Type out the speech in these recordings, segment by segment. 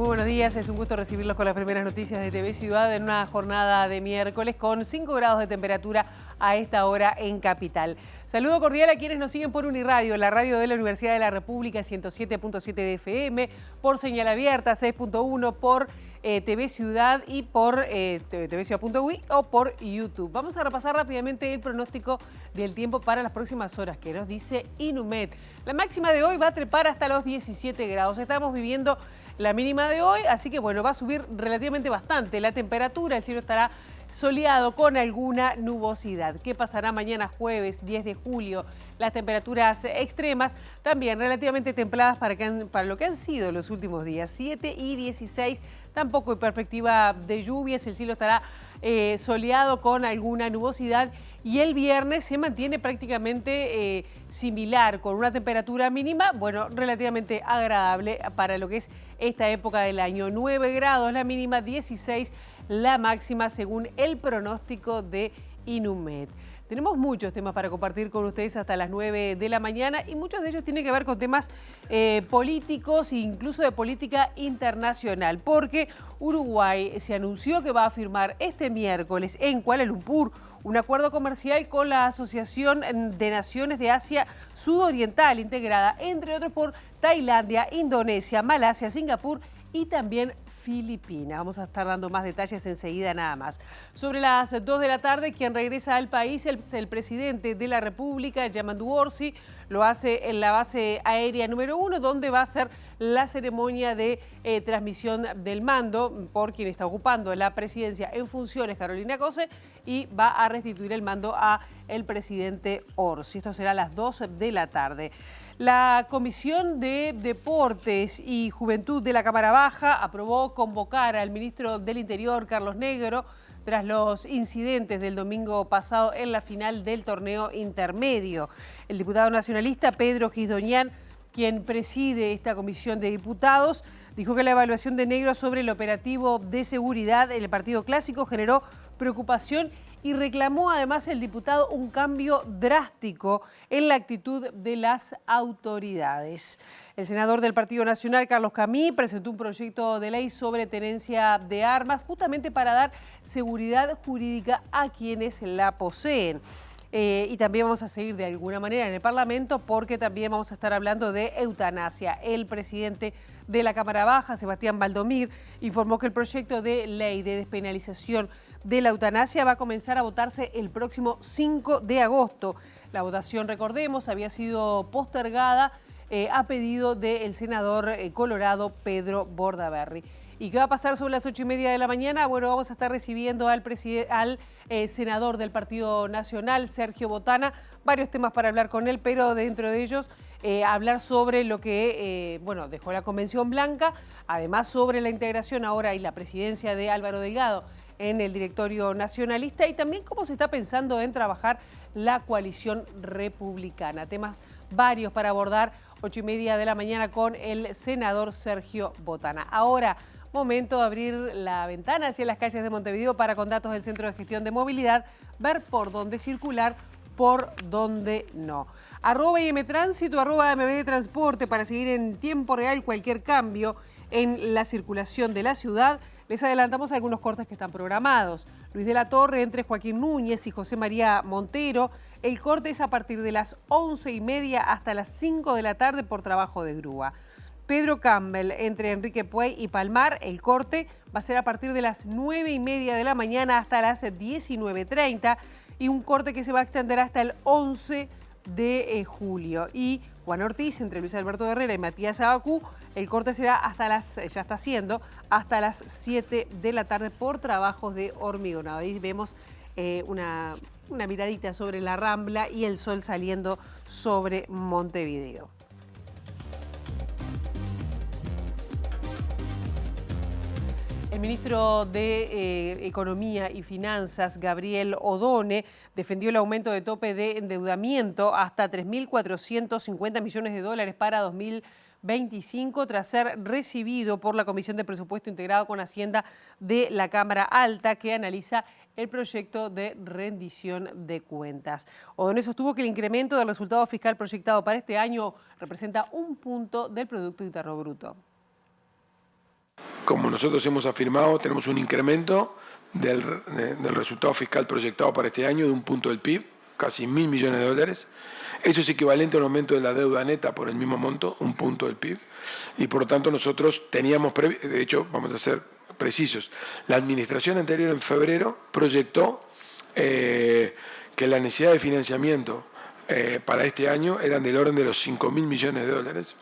Muy buenos días, es un gusto recibirlos con las primeras noticias de TV Ciudad en una jornada de miércoles con 5 grados de temperatura a esta hora en Capital. Saludo cordial a quienes nos siguen por Uniradio, la radio de la Universidad de la República, 107.7 de FM, por señal abierta, 6.1 por TV Ciudad y por tvciudad.uy o por YouTube. Vamos a repasar rápidamente el pronóstico del tiempo para las próximas horas que nos dice Inumet. La máxima de hoy va a trepar hasta los 17 grados. Estamos viviendo la mínima de hoy, así que bueno, va a subir relativamente bastante la temperatura. El cielo estará soleado con alguna nubosidad. ¿Qué pasará mañana jueves 10 de julio? Las temperaturas extremas también relativamente templadas para lo que han sido los últimos días, 7 y 16. Tampoco hay perspectiva de lluvias, el cielo estará soleado con alguna nubosidad y el viernes se mantiene prácticamente similar, con una temperatura mínima, bueno, relativamente agradable para lo que es esta época del año. 9 grados la mínima, 16 la máxima según el pronóstico de Inumet. Tenemos muchos temas para compartir con ustedes hasta las 9 de la mañana y muchos de ellos tienen que ver con temas políticos e incluso de política internacional, porque Uruguay se anunció que va a firmar este miércoles en Kuala Lumpur un acuerdo comercial con la Asociación de Naciones de Asia Sudoriental, integrada entre otros por Tailandia, Indonesia, Malasia, Singapur y también Filipinas. Vamos a estar dando más detalles enseguida nada más. Sobre las 2 de la tarde, quien regresa al país es el presidente de la República, Yamandu Orsi. Lo hace en la base aérea número 1, donde va a ser la ceremonia de transmisión del mando por quien está ocupando la presidencia en funciones, Carolina Cose, y va a restituir el mando a el presidente Orsi. Esto será a las 2 de la tarde. La Comisión de Deportes y Juventud de la Cámara Baja aprobó convocar al ministro del Interior, Carlos Negro, tras los incidentes del domingo pasado en la final del torneo intermedio. El diputado nacionalista Pedro Gisdoñán, quien preside esta comisión de diputados, dijo que la evaluación de Negro sobre el operativo de seguridad en el partido clásico generó preocupación y reclamó además el diputado un cambio drástico en la actitud de las autoridades. El senador del Partido Nacional, Carlos Camí, presentó un proyecto de ley sobre tenencia de armas justamente para dar seguridad jurídica a quienes la poseen. Y también vamos a seguir de alguna manera en el Parlamento porque también vamos a estar hablando de eutanasia. El presidente de la Cámara Baja, Sebastián Valdomir, informó que el proyecto de ley de despenalización de la eutanasia va a comenzar a votarse el próximo 5 de agosto. La votación, recordemos, había sido postergada a pedido del senador colorado Pedro Bordaberry. ¿Y qué va a pasar sobre las 8:30 de la mañana? Bueno, vamos a estar recibiendo al senador del Partido Nacional, Sergio Botana. Varios temas para hablar con él, pero dentro de ellos hablar sobre lo que dejó la Convención Blanca, además sobre la integración ahora y la presidencia de Álvaro Delgado en el directorio nacionalista y también cómo se está pensando en trabajar la coalición republicana. Temas varios para abordar, 8:30 de la mañana con el senador Sergio Botana. Ahora, momento de abrir la ventana hacia las calles de Montevideo para, con datos del Centro de Gestión de Movilidad, ver por dónde circular, por dónde no. @IMTránsito, @MBD Transporte para seguir en tiempo real cualquier cambio en la circulación de la ciudad. Les adelantamos algunos cortes que están programados. Luis de la Torre entre Joaquín Núñez y José María Montero. El corte es a partir de las 11:30 hasta las 5 de la tarde por trabajo de grúa. Pedro Campbell entre Enrique Puey y Palmar. El corte va a ser a partir de las 9:30 de la mañana hasta las 19:30 y un corte que se va a extender hasta el 11 de julio. Y Juan Ortiz entre Luis Alberto Herrera y Matías Abacú, el corte será ya está haciendo, hasta las 7 de la tarde por trabajos de hormigonado. Ahí vemos una miradita sobre la Rambla y el sol saliendo sobre Montevideo. El ministro de Economía y Finanzas, Gabriel Odone, defendió el aumento de tope de endeudamiento hasta 3.450 millones de dólares para 2025 tras ser recibido por la Comisión de Presupuesto Integrado con Hacienda de la Cámara Alta, que analiza el proyecto de rendición de cuentas. Odone sostuvo que el incremento del resultado fiscal proyectado para este año representa 1 punto del Producto Interno Bruto. Como nosotros hemos afirmado, tenemos un incremento del resultado fiscal proyectado para este año de 1 punto del PIB, casi 1.000 millones de dólares. Eso es equivalente a un aumento de la deuda neta por el mismo monto, 1 punto del PIB. Y por lo tanto nosotros teníamos, de hecho, vamos a ser precisos, la administración anterior en febrero proyectó que la necesidad de financiamiento para este año eran del orden de los 5.000 millones de dólares.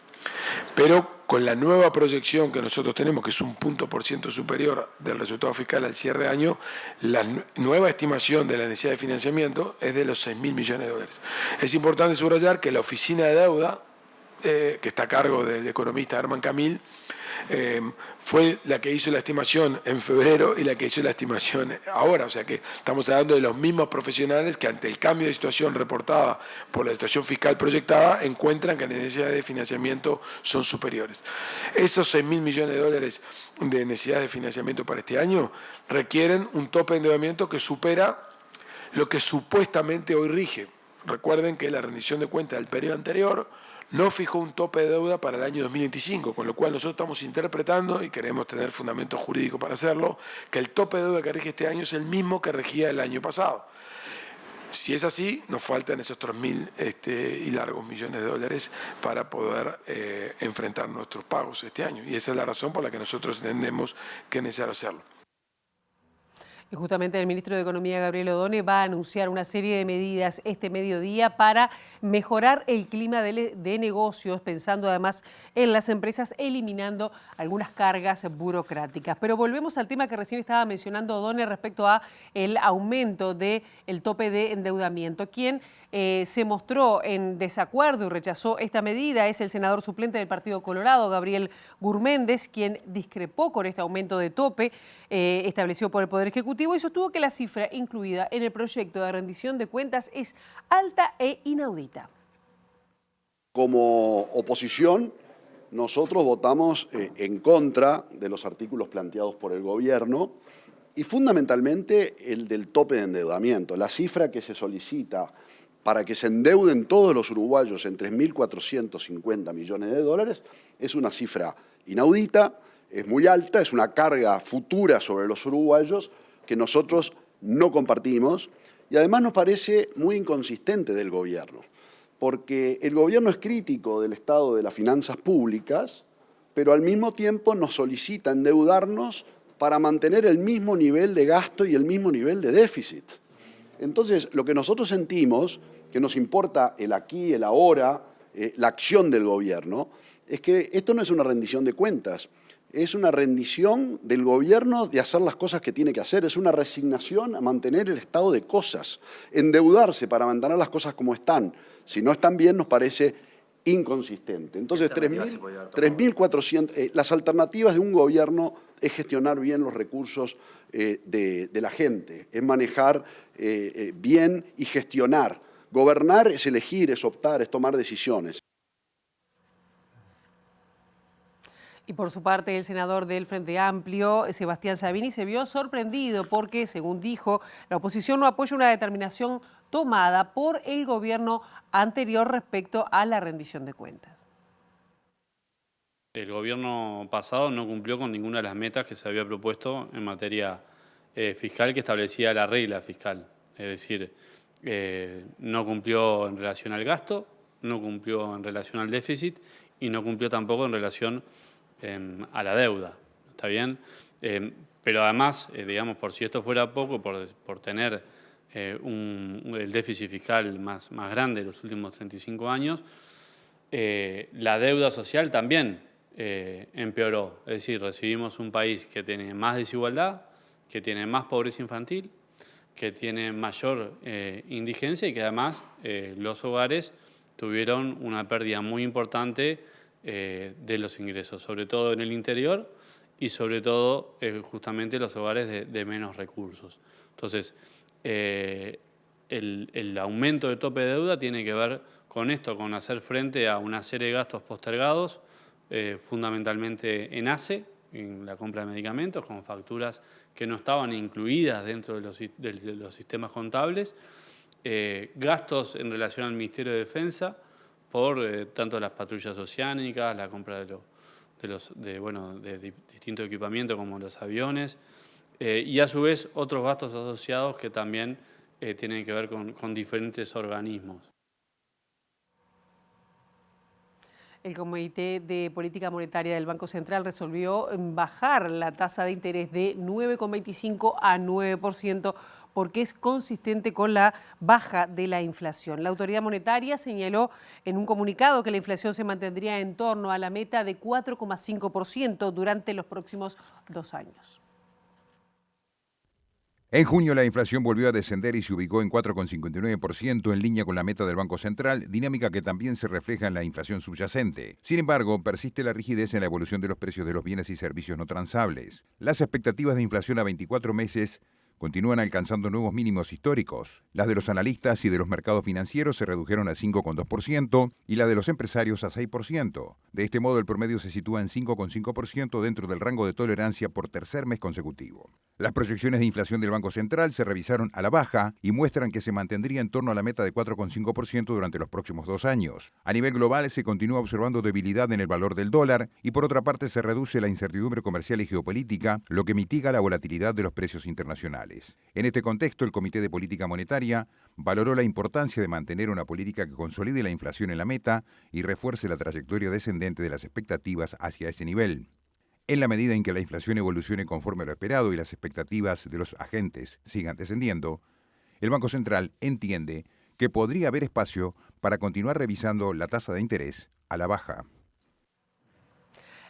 Pero con la nueva proyección que nosotros tenemos, que es 1 punto por ciento superior del resultado fiscal al cierre de año, la nueva estimación de la necesidad de financiamiento es de los 6.000 millones de dólares. Es importante subrayar que la oficina de deuda, que está a cargo del economista Herman Camil, fue la que hizo la estimación en febrero y la que hizo la estimación ahora. O sea que estamos hablando de los mismos profesionales que ante el cambio de situación reportada por la situación fiscal proyectada encuentran que las necesidades de financiamiento son superiores. Esos 6.000 millones de dólares de necesidades de financiamiento para este año requieren un tope de endeudamiento que supera lo que supuestamente hoy rige. Recuerden que la rendición de cuentas del periodo anterior no fijó un tope de deuda para el año 2025, con lo cual nosotros estamos interpretando, y queremos tener fundamento jurídico para hacerlo, que el tope de deuda que rige este año es el mismo que regía el año pasado. Si es así, nos faltan esos 3.000 y largos millones de dólares para poder enfrentar nuestros pagos este año. Y esa es la razón por la que nosotros entendemos que es necesario hacerlo. Y justamente el ministro de Economía, Gabriel Odone, va a anunciar una serie de medidas este mediodía para mejorar el clima de negocios, pensando además en las empresas, eliminando algunas cargas burocráticas. Pero volvemos al tema que recién estaba mencionando Odone respecto a el aumento del tope de endeudamiento. Quien se mostró en desacuerdo y rechazó esta medida es el senador suplente del Partido Colorado, Gabriel Gurméndez, quien discrepó con este aumento de tope establecido por el Poder Ejecutivo y sostuvo que la cifra incluida en el proyecto de rendición de cuentas es alta e inaudita. Como oposición, nosotros votamos en contra de los artículos planteados por el gobierno y fundamentalmente el del tope de endeudamiento. La cifra que se solicita para que se endeuden todos los uruguayos en 3.450 millones de dólares es una cifra inaudita, es muy alta, es una carga futura sobre los uruguayos que nosotros no compartimos y además nos parece muy inconsistente del gobierno, porque el gobierno es crítico del estado de las finanzas públicas, pero al mismo tiempo nos solicita endeudarnos para mantener el mismo nivel de gasto y el mismo nivel de déficit. Entonces, lo que nosotros sentimos, que nos importa el aquí, el ahora, la acción del gobierno, es que esto no es una rendición de cuentas, es una rendición del gobierno de hacer las cosas que tiene que hacer, es una resignación a mantener el estado de cosas. Endeudarse para mantener las cosas como están, si no están bien, nos parece inconsistente. Entonces, 3.400, las alternativas de un gobierno es gestionar bien los recursos de la gente, es manejar bien y gestionar. Gobernar es elegir, es optar, es tomar decisiones. Y por su parte, el senador del Frente Amplio, Sebastián Savini, se vio sorprendido porque, según dijo, la oposición no apoya una determinación tomada por el gobierno anterior respecto a la rendición de cuentas. El gobierno pasado no cumplió con ninguna de las metas que se había propuesto en materia fiscal que establecía la regla fiscal. Es decir, no cumplió en relación al gasto, no cumplió en relación al déficit y no cumplió tampoco en relación a la deuda. ¿Está bien? Pero además, digamos, por si esto fuera poco, por tener el déficit fiscal más grande de los últimos 35 años, la deuda social también empeoró. Es decir, recibimos un país que tiene más desigualdad, que tiene más pobreza infantil, que tiene mayor indigencia y que además los hogares tuvieron una pérdida muy importante de los ingresos, sobre todo en el interior y sobre todo justamente los hogares de menos recursos. Entonces, el aumento de tope de deuda tiene que ver con esto, con hacer frente a una serie de gastos postergados, fundamentalmente en ACE, en la compra de medicamentos, con facturas que no estaban incluidas dentro de los sistemas contables, gastos en relación al Ministerio de Defensa, por tanto las patrullas oceánicas, la compra distintos equipamientos como los aviones, y a su vez otros gastos asociados que también tienen que ver con diferentes organismos. El Comité de Política Monetaria del Banco Central resolvió bajar la tasa de interés de 9,25 a 9% porque es consistente con la baja de la inflación. La autoridad monetaria señaló en un comunicado que la inflación se mantendría en torno a la meta de 4,5% durante los próximos 2 años. En junio la inflación volvió a descender y se ubicó en 4,59% en línea con la meta del Banco Central, dinámica que también se refleja en la inflación subyacente. Sin embargo, persiste la rigidez en la evolución de los precios de los bienes y servicios no transables. Las expectativas de inflación a 24 meses continúan alcanzando nuevos mínimos históricos. Las de los analistas y de los mercados financieros se redujeron a 5,2% y las de los empresarios a 6%. De este modo, el promedio se sitúa en 5,5% dentro del rango de tolerancia por tercer mes consecutivo. Las proyecciones de inflación del Banco Central se revisaron a la baja y muestran que se mantendría en torno a la meta de 4,5% durante los próximos 2 años. A nivel global se continúa observando debilidad en el valor del dólar y por otra parte se reduce la incertidumbre comercial y geopolítica, lo que mitiga la volatilidad de los precios internacionales. En este contexto, el Comité de Política Monetaria valoró la importancia de mantener una política que consolide la inflación en la meta y refuerce la trayectoria descendente de las expectativas hacia ese nivel. En la medida en que la inflación evolucione conforme a lo esperado y las expectativas de los agentes sigan descendiendo, el Banco Central entiende que podría haber espacio para continuar revisando la tasa de interés a la baja.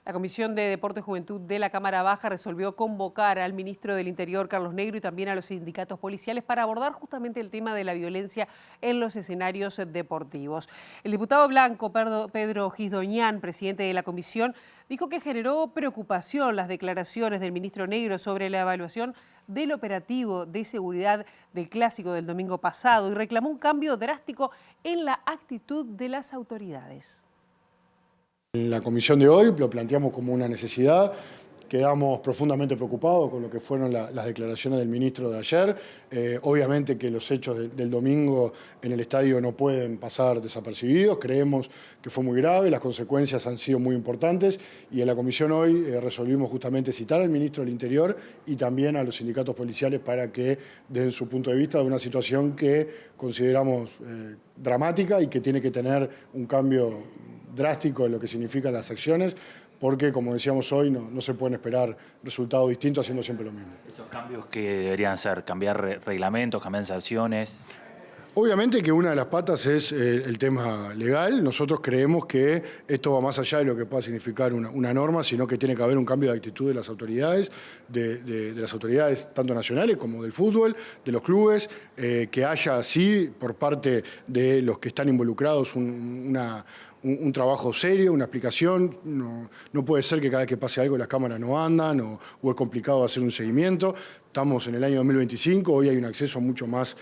La Comisión de Deporte y Juventud de la Cámara Baja resolvió convocar al ministro del Interior, Carlos Negro, y también a los sindicatos policiales para abordar justamente el tema de la violencia en los escenarios deportivos. El diputado blanco Pedro Gisdoñán, presidente de la comisión, dijo que generó preocupación las declaraciones del ministro Negro sobre la evaluación del operativo de seguridad del clásico del domingo pasado y reclamó un cambio drástico en la actitud de las autoridades. En la comisión de hoy lo planteamos como una necesidad, quedamos profundamente preocupados con lo que fueron las declaraciones del ministro de ayer. Obviamente que los hechos del domingo en el estadio no pueden pasar desapercibidos, creemos que fue muy grave, las consecuencias han sido muy importantes y en la comisión hoy resolvimos justamente citar al ministro del Interior y también a los sindicatos policiales para que den su punto de vista de una situación que consideramos dramática y que tiene que tener un cambio drástico en lo que significan las acciones, porque, como decíamos hoy, no se pueden esperar resultados distintos haciendo siempre lo mismo. ¿Esos cambios qué deberían ser? ¿Cambiar reglamentos, cambiar sanciones? Obviamente que una de las patas es el tema legal. Nosotros creemos que esto va más allá de lo que pueda significar una norma, sino que tiene que haber un cambio de actitud de las autoridades, de las autoridades tanto nacionales como del fútbol, de los clubes, que haya, sí, por parte de los que están involucrados un trabajo serio, una explicación. No puede ser que cada vez que pase algo las cámaras no andan o es complicado hacer un seguimiento. Estamos en el año 2025, hoy hay un acceso mucho más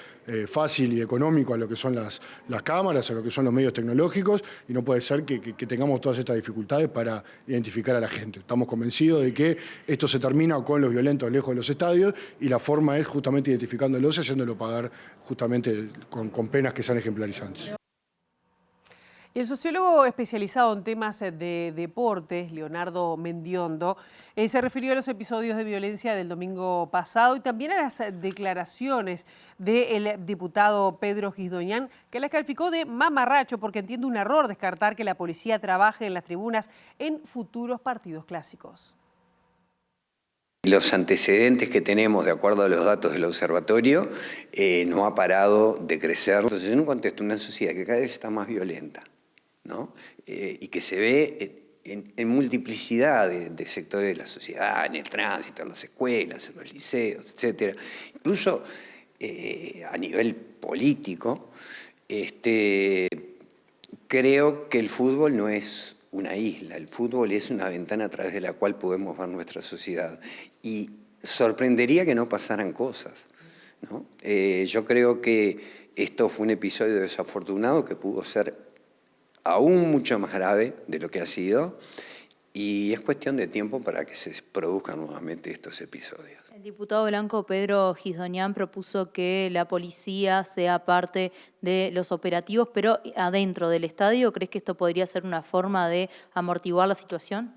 fácil y económico a lo que son las cámaras, a lo que son los medios tecnológicos, y no puede ser que tengamos todas estas dificultades para identificar a la gente. Estamos convencidos de que esto se termina con los violentos lejos de los estadios y la forma es justamente identificándolos y haciéndolo pagar justamente con penas que sean ejemplarizantes. El sociólogo especializado en temas de deportes, Leonardo Mendiondo, se refirió a los episodios de violencia del domingo pasado y también a las declaraciones del diputado Pedro Gisdoñán, que las calificó de mamarracho porque entiende un error descartar que la policía trabaje en las tribunas en futuros partidos clásicos. Los antecedentes que tenemos, de acuerdo a los datos del observatorio, no ha parado de crecer. Entonces, en un contexto, una sociedad que cada vez está más violenta, ¿no? Y que se ve en multiplicidad de sectores de la sociedad, en el tránsito, en las escuelas, en los liceos, etc. Incluso a nivel político, creo que el fútbol no es una isla, el fútbol es una ventana a través de la cual podemos ver nuestra sociedad. Y sorprendería que no pasaran cosas, ¿no? Yo creo que esto fue un episodio desafortunado que pudo ser aún mucho más grave de lo que ha sido, y es cuestión de tiempo para que se produzcan nuevamente estos episodios. El diputado blanco Pedro Gisdoñán propuso que la policía sea parte de los operativos, pero adentro del estadio. ¿Crees que esto podría ser una forma de amortiguar la situación?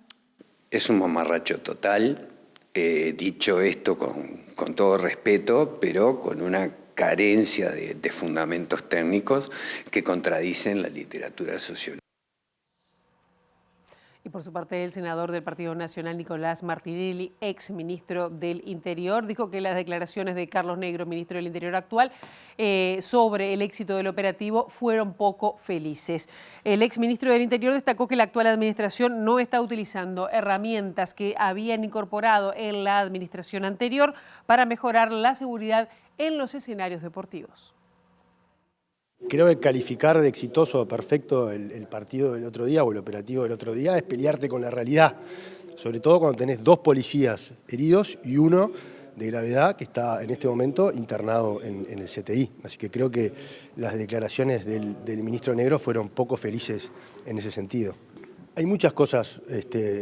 es un mamarracho total, dicho esto con todo respeto, pero con una carencia de fundamentos técnicos que contradicen la literatura sociológica. Y por su parte, el senador del Partido Nacional, Nicolás Martinelli, ex ministro del Interior, dijo que las declaraciones de Carlos Negro, ministro del Interior actual, sobre el éxito del operativo fueron poco felices. El ex ministro del Interior destacó que la actual administración no está utilizando herramientas que habían incorporado en la administración anterior para mejorar la seguridad en los escenarios deportivos. Creo que calificar de exitoso o perfecto el partido del otro día o el operativo del otro día es pelearte con la realidad, sobre todo cuando tenés 2 policías heridos y 1 de gravedad que está en este momento internado en el CTI. Así que creo que las declaraciones del ministro Negro fueron poco felices en ese sentido. Hay muchas cosas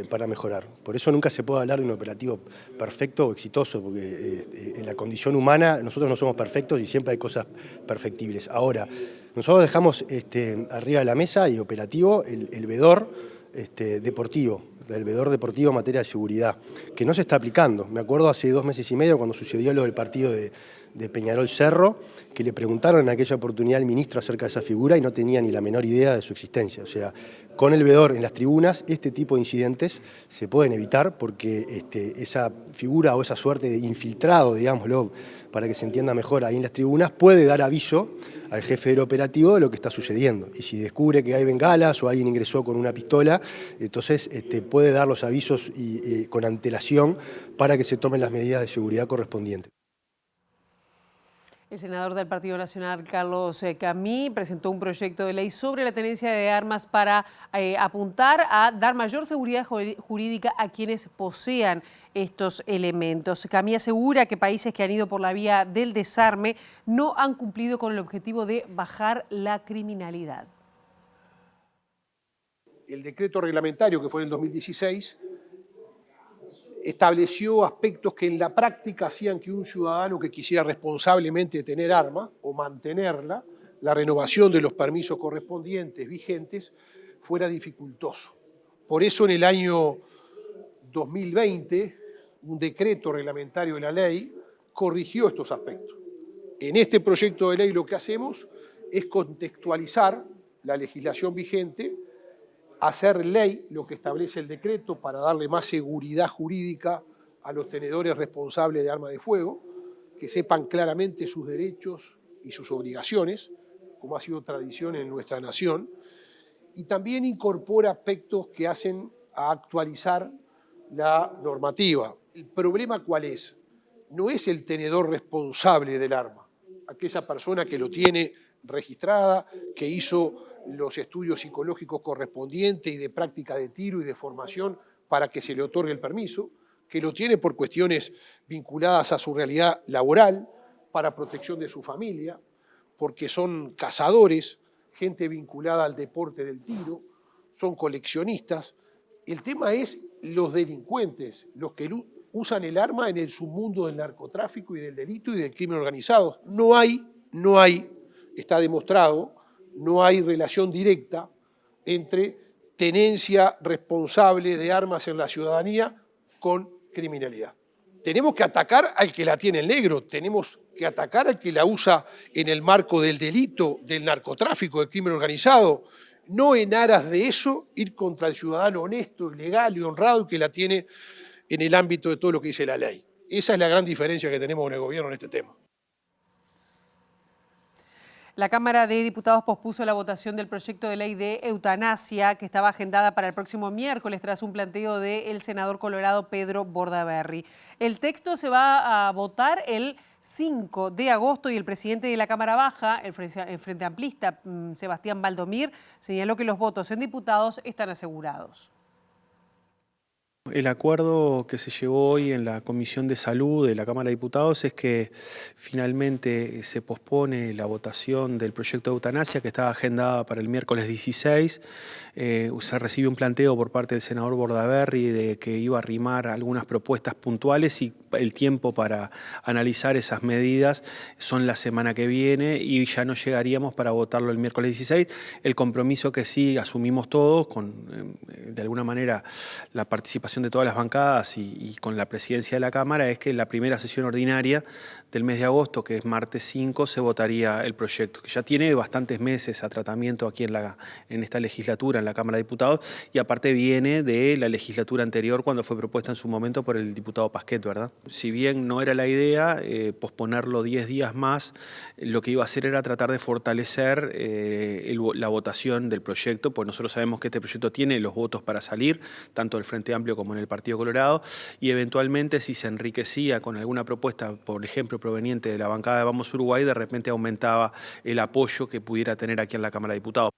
para mejorar, por eso nunca se puede hablar de un operativo perfecto o exitoso, porque en la condición humana nosotros no somos perfectos y siempre hay cosas perfectibles. Ahora, nosotros dejamos arriba de la mesa y operativo el vedor deportivo, el vedor deportivo en materia de seguridad, que no se está aplicando. Me acuerdo hace 2 meses y medio cuando sucedió lo del partido de Peñarol Cerro, que le preguntaron en aquella oportunidad al ministro acerca de esa figura y no tenía ni la menor idea de su existencia. O sea, con el vedor en las tribunas, este tipo de incidentes se pueden evitar porque esa figura o esa suerte de infiltrado, digámoslo, para que se entienda mejor ahí en las tribunas, puede dar aviso al jefe del operativo de lo que está sucediendo. Y si descubre que hay bengalas o alguien ingresó con una pistola, entonces puede dar los avisos con antelación para que se tomen las medidas de seguridad correspondientes. El senador del Partido Nacional, Carlos Camí, presentó un proyecto de ley sobre la tenencia de armas para apuntar a dar mayor seguridad jurídica a quienes posean estos elementos. Camí asegura que países que han ido por la vía del desarme no han cumplido con el objetivo de bajar la criminalidad. El decreto reglamentario que fue en el 2016 estableció aspectos que en la práctica hacían que un ciudadano que quisiera responsablemente tener arma o mantenerla, la renovación de los permisos correspondientes vigentes, fuera dificultoso. Por eso en el año 2020, un decreto reglamentario de la ley corrigió estos aspectos. En este proyecto de ley lo que hacemos es contextualizar la legislación vigente, hacer ley lo que establece el decreto para darle más seguridad jurídica a los tenedores responsables de armas de fuego, que sepan claramente sus derechos y sus obligaciones, como ha sido tradición en nuestra nación, y también incorpora aspectos que hacen a actualizar la normativa. ¿El problema cuál es? No es el tenedor responsable del arma, aquella persona que lo tiene registrada, que hizo los estudios psicológicos correspondientes y de práctica de tiro y de formación para que se le otorgue el permiso, que lo tiene por cuestiones vinculadas a su realidad laboral, para protección de su familia, porque son cazadores, gente vinculada al deporte del tiro, son coleccionistas. El tema es los delincuentes, los que usan el arma en el submundo del narcotráfico y del delito y del crimen organizado. No hay, está demostrado, no hay relación directa entre tenencia responsable de armas en la ciudadanía con criminalidad. Tenemos que atacar al que la tiene el negro, tenemos que atacar al que la usa en el marco del delito, del narcotráfico, del crimen organizado, no en aras de eso ir contra el ciudadano honesto, legal y honrado que la tiene en el ámbito de todo lo que dice la ley. Esa es la gran diferencia que tenemos con el gobierno en este tema. La Cámara de Diputados pospuso la votación del proyecto de ley de eutanasia que estaba agendada para el próximo miércoles tras un planteo del senador colorado Pedro Bordaberry. El texto se va a votar el 5 de agosto y el presidente de la Cámara Baja, el Frente Amplista, Sebastián Valdomir, señaló que los votos en diputados están asegurados. El acuerdo que se llevó hoy en la Comisión de Salud de la Cámara de Diputados es que finalmente se pospone la votación del proyecto de eutanasia que estaba agendada para el miércoles 16. Se recibe un planteo por parte del senador Bordaberry de que iba a arrimar algunas propuestas puntuales y el tiempo para analizar esas medidas son la semana que viene y ya no llegaríamos para votarlo el miércoles 16. El compromiso que sí asumimos todos, con de alguna manera la participación aprobación de todas las bancadas y con la presidencia de la Cámara, es que en la primera sesión ordinaria del mes de agosto, que es martes 5, se votaría el proyecto, que ya tiene bastantes meses a tratamiento aquí en esta legislatura, en la Cámara de Diputados, y aparte viene de la legislatura anterior cuando fue propuesta en su momento por el diputado Pasquet, ¿verdad? Si bien no era la idea posponerlo 10 días más, lo que iba a hacer era tratar de fortalecer la votación del proyecto, pues nosotros sabemos que este proyecto tiene los votos para salir, tanto del Frente Amplio como en el Partido Colorado, y eventualmente si se enriquecía con alguna propuesta, por ejemplo, proveniente de la bancada de Vamos Uruguay, de repente aumentaba el apoyo que pudiera tener aquí en la Cámara de Diputados.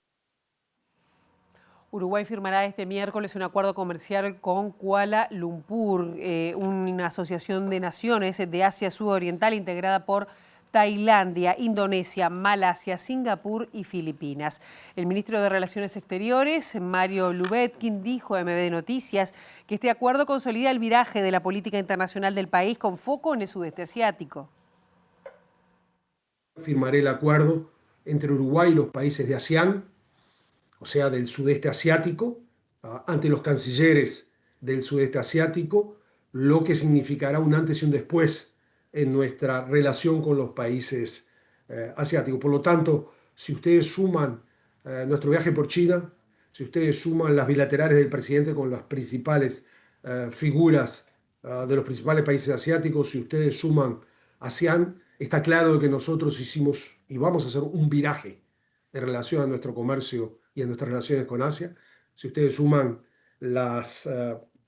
Uruguay firmará este miércoles un acuerdo comercial con Kuala Lumpur, una asociación de naciones de Asia Sudoriental integrada por Tailandia, Indonesia, Malasia, Singapur y Filipinas. El ministro de Relaciones Exteriores, Mario Lubetkin, dijo a MB Noticias que este acuerdo consolida el viraje de la política internacional del país con foco en el sudeste asiático. Firmaré el acuerdo entre Uruguay y los países de ASEAN, o sea, del sudeste asiático, ante los cancilleres del sudeste asiático, lo que significará un antes y un después en nuestra relación con los países asiáticos. Por lo tanto, si ustedes suman nuestro viaje por China, si ustedes suman las bilaterales del presidente con las principales figuras de los principales países asiáticos, si ustedes suman ASEAN, está claro que nosotros hicimos y vamos a hacer un viraje en relación a nuestro comercio y a nuestras relaciones con Asia. Si ustedes suman las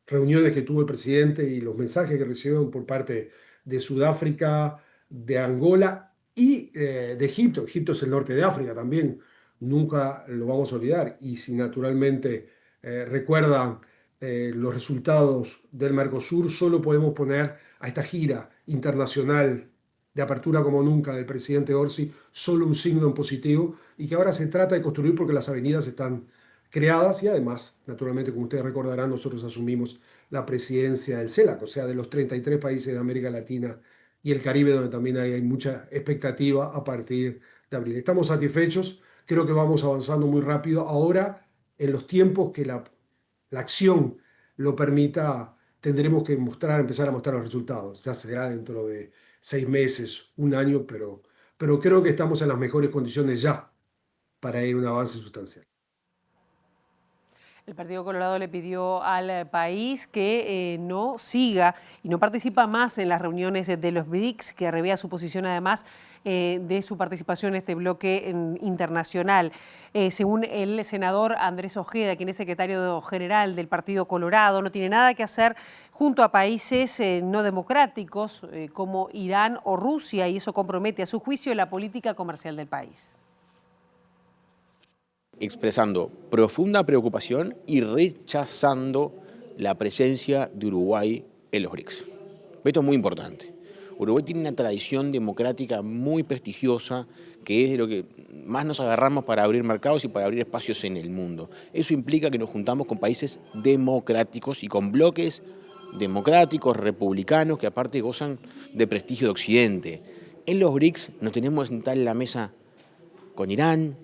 reuniones que tuvo el presidente y los mensajes que recibieron por parte de Sudáfrica, de Angola y de Egipto. Egipto es el norte de África también, nunca lo vamos a olvidar. Y si naturalmente recuerdan los resultados del Mercosur, solo podemos poner a esta gira internacional de apertura como nunca del presidente Orsi solo un signo en positivo, y que ahora se trata de construir porque las avenidas están creadas y además, naturalmente, como ustedes recordarán, nosotros asumimos la presidencia del CELAC, o sea, de los 33 países de América Latina y el Caribe, donde también hay mucha expectativa a partir de abril. Estamos satisfechos, creo que vamos avanzando muy rápido. Ahora, en los tiempos que la acción lo permita, tendremos que empezar a mostrar los resultados. Ya será dentro de 6 meses, un año, pero creo que estamos en las mejores condiciones ya para ir a un avance sustancial. El Partido Colorado le pidió al país que no siga y no participa más en las reuniones de los BRICS, que revea su posición además de su participación en este bloque internacional. Según el senador Andrés Ojeda, quien es secretario general del Partido Colorado, no tiene nada que hacer junto a países no democráticos como Irán o Rusia, y eso compromete a su juicio la política comercial del país. Expresando profunda preocupación y rechazando la presencia de Uruguay en los BRICS. Esto es muy importante. Uruguay tiene una tradición democrática muy prestigiosa, que es de lo que más nos agarramos para abrir mercados y para abrir espacios en el mundo. Eso implica que nos juntamos con países democráticos y con bloques democráticos, republicanos, que aparte gozan de prestigio de Occidente. En los BRICS nos tenemos que sentar en la mesa con Irán,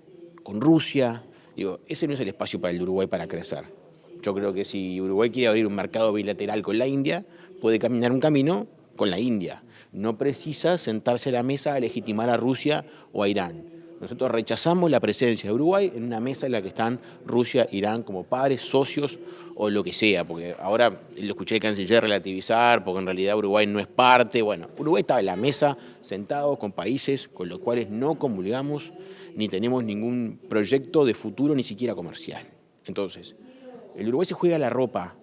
con Rusia. Digo, ese no es el espacio para el Uruguay para crecer. Yo creo que si Uruguay quiere abrir un mercado bilateral con la India, puede caminar un camino con la India. No precisa sentarse a la mesa a legitimar a Rusia o a Irán. Nosotros rechazamos la presencia de Uruguay en una mesa en la que están Rusia, Irán como pares, socios o lo que sea, porque ahora lo escuché al canciller relativizar, porque en realidad Uruguay no es parte. Bueno, Uruguay estaba en la mesa sentado con países con los cuales no comulgamos ni tenemos ningún proyecto de futuro, ni siquiera comercial. Entonces, el Uruguay se juega la ropa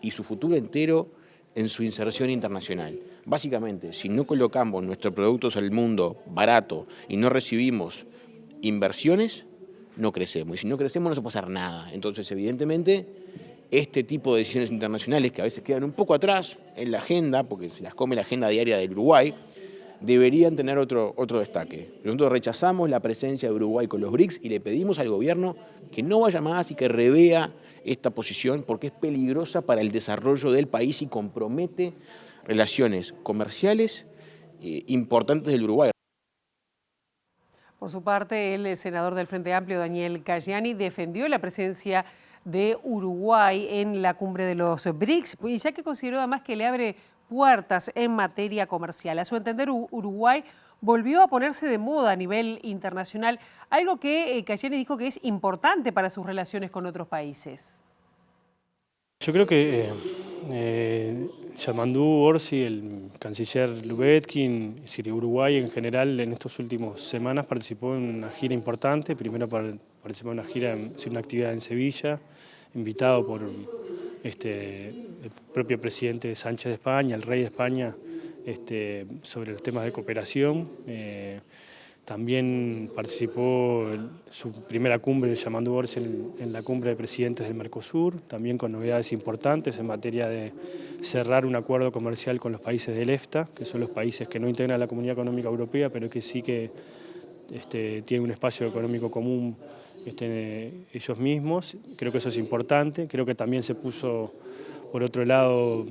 y su futuro entero en su inserción internacional. Básicamente, si no colocamos nuestros productos al mundo barato y no recibimos inversiones, no crecemos. Y si no crecemos no se puede hacer nada. Entonces, evidentemente, este tipo de decisiones internacionales que a veces quedan un poco atrás en la agenda, porque se las come la agenda diaria del Uruguay, deberían tener otro destaque. Nosotros rechazamos la presencia de Uruguay con los BRICS y le pedimos al gobierno que no vaya más y que revea esta posición porque es peligrosa para el desarrollo del país y compromete relaciones comerciales importantes del Uruguay. Por su parte, el senador del Frente Amplio, Daniel Cayani, defendió la presencia de Uruguay en la cumbre de los BRICS, y ya que consideró además que le abre puertas en materia comercial. A su entender, Uruguay volvió a ponerse de moda a nivel internacional, algo que Cayeni dijo que es importante para sus relaciones con otros países. Yo creo que Yamandú Orsi, el canciller Lubetkin, Uruguay en general en estas últimas semanas participó en una gira importante. Primero participó en una actividad en Sevilla, invitado por el propio presidente Sánchez de España, el rey de España, sobre los temas de cooperación. También participó en su primera cumbre de Yamandú Orsi en la cumbre de presidentes del Mercosur, también con novedades importantes en materia de cerrar un acuerdo comercial con los países del EFTA, que son los países que no integran la Comunidad Económica Europea, pero que sí que tienen un espacio económico común ellos mismos. Creo que eso es importante. Creo que también se puso, por otro lado,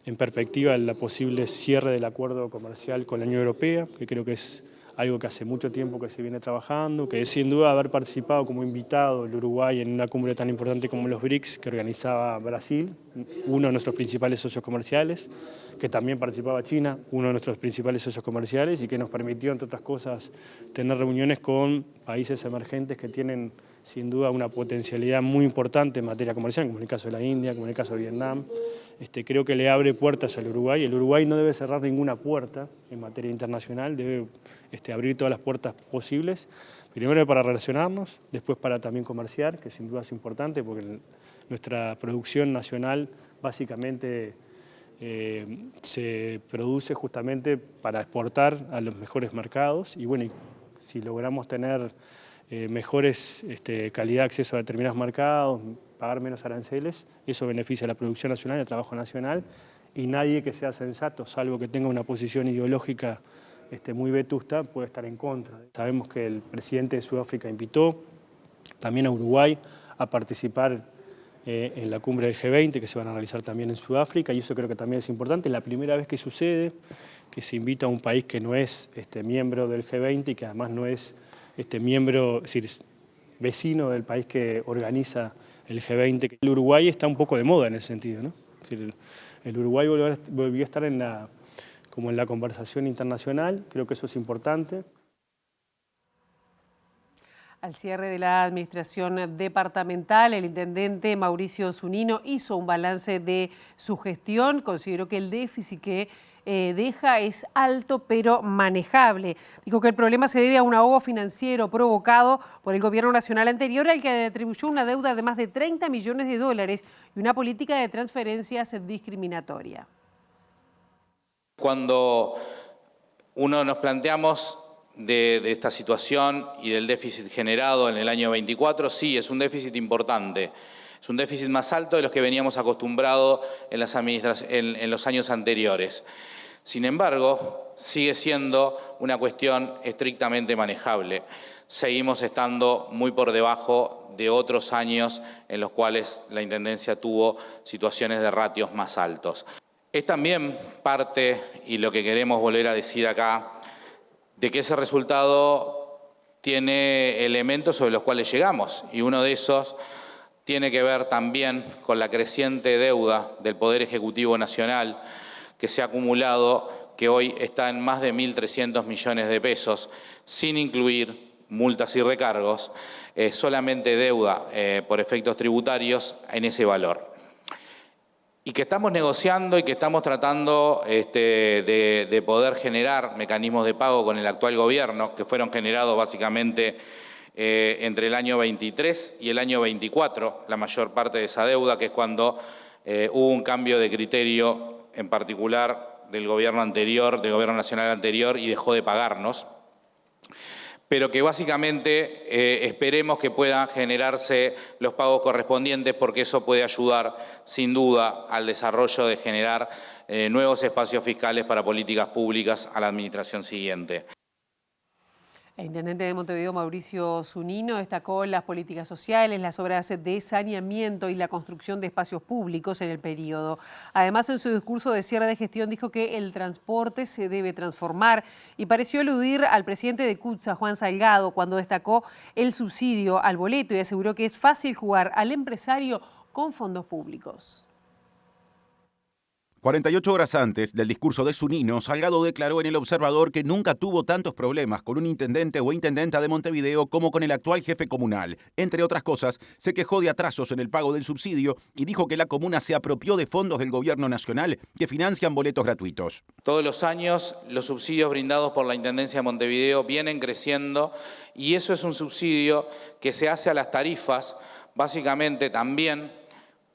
en perspectiva el posible cierre del acuerdo comercial con la Unión Europea, que creo que es algo que hace mucho tiempo que se viene trabajando, que sin duda haber participado como invitado el Uruguay en una cumbre tan importante como los BRICS que organizaba Brasil, uno de nuestros principales socios comerciales, que también participaba China, uno de nuestros principales socios comerciales, y que nos permitió, entre otras cosas, tener reuniones con países emergentes que tienen sin duda una potencialidad muy importante en materia comercial, como en el caso de la India, como en el caso de Vietnam. Creo que le abre puertas al Uruguay. El Uruguay no debe cerrar ninguna puerta en materia internacional, debe abrir todas las puertas posibles, primero para relacionarnos, después para también comerciar, que sin duda es importante porque nuestra producción nacional básicamente se produce justamente para exportar a los mejores mercados, y bueno, si logramos tener mejores calidad de acceso a determinados mercados, pagar menos aranceles, eso beneficia a la producción nacional y al trabajo nacional, y nadie que sea sensato, salvo que tenga una posición ideológica muy vetusta, puede estar en contra. Sabemos que el presidente de Sudáfrica invitó también a Uruguay a participar en la cumbre del G20, que se van a realizar también en Sudáfrica, y eso creo que también es importante. Es la primera vez que sucede, que se invita a un país que no es miembro del G20 y que además no es miembro, es decir, vecino del país que organiza el G20. El Uruguay está un poco de moda en ese sentido, ¿no? Es decir, el Uruguay volvió a estar como en la conversación internacional, creo que eso es importante. Al cierre de la administración departamental, el intendente Mauricio Zunino hizo un balance de su gestión, consideró que el déficit que deja es alto pero manejable. Dijo que el problema se debe a un ahogo financiero provocado por el gobierno nacional anterior, al que atribuyó una deuda de más de 30 millones de dólares y una política de transferencias discriminatoria. Cuando nos planteamos de esta situación y del déficit generado en el año 24, sí, es un déficit importante. Es un déficit más alto de los que veníamos acostumbrados en los años anteriores. Sin embargo, sigue siendo una cuestión estrictamente manejable. Seguimos estando muy por debajo de otros años en los cuales la Intendencia tuvo situaciones de ratios más altos. Es también parte, y lo que queremos volver a decir acá, de que ese resultado tiene elementos sobre los cuales llegamos, y uno de esos tiene que ver también con la creciente deuda del Poder Ejecutivo Nacional que se ha acumulado, que hoy está en más de 1.300 millones de pesos, sin incluir multas y recargos, solamente deuda por efectos tributarios en ese valor. Y que estamos negociando y que estamos tratando de poder generar mecanismos de pago con el actual gobierno, que fueron generados básicamente entre el año 23 y el año 24, la mayor parte de esa deuda, que es cuando hubo un cambio de criterio, en particular del gobierno anterior, del gobierno nacional anterior, y dejó de pagarnos. Pero que básicamente esperemos que puedan generarse los pagos correspondientes, porque eso puede ayudar sin duda al desarrollo de generar nuevos espacios fiscales para políticas públicas a la administración siguiente. El intendente de Montevideo, Mauricio Zunino, destacó las políticas sociales, las obras de saneamiento y la construcción de espacios públicos en el periodo. Además, en su discurso de cierre de gestión dijo que el transporte se debe transformar y pareció aludir al presidente de CUTSA, Juan Salgado, cuando destacó el subsidio al boleto y aseguró que es fácil jugar al empresario con fondos públicos. 48 horas antes del discurso de Zunino, Salgado declaró en El Observador que nunca tuvo tantos problemas con un intendente o intendenta de Montevideo como con el actual jefe comunal. Entre otras cosas, se quejó de atrasos en el pago del subsidio y dijo que la comuna se apropió de fondos del gobierno nacional que financian boletos gratuitos. Todos los años los subsidios brindados por la Intendencia de Montevideo vienen creciendo y eso es un subsidio que se hace a las tarifas, básicamente también